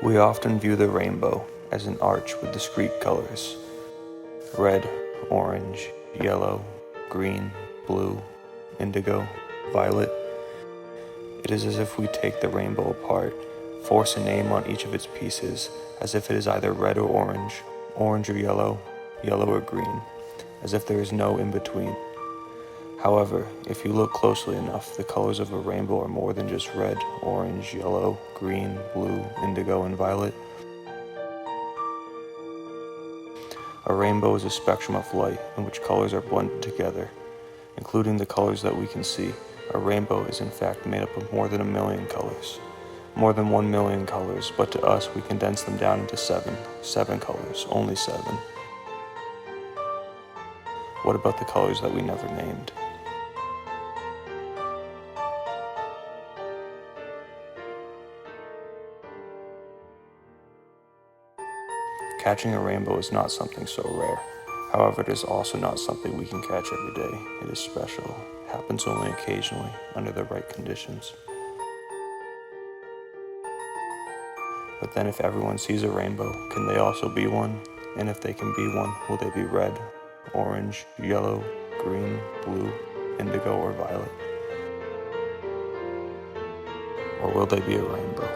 We often view the rainbow as an arch with discrete colors: red, orange, yellow, green, blue, indigo, violet. It is as if we take the rainbow apart, force a name on each of its pieces, as if it is either red or orange or yellow, yellow or green, as if there is no in-between. However, if you look closely enough, the colors of a rainbow are more than just red, orange, yellow, green, blue, indigo, and violet. A rainbow is a spectrum of light in which colors are blended together, including the colors that we can see. A rainbow is in fact made up of more than 1,000,000 colors. More than 1,000,000 colors, but to us we condense them down into seven colors, only 7. What about the colors that we never named? Catching a rainbow is not something so rare. However, it is also not something we can catch every day. It is special. It happens only occasionally, under the right conditions. But then if everyone sees a rainbow, can they also be one? And if they can be one, will they be red, orange, yellow, green, blue, indigo, or violet? Or will they be a rainbow?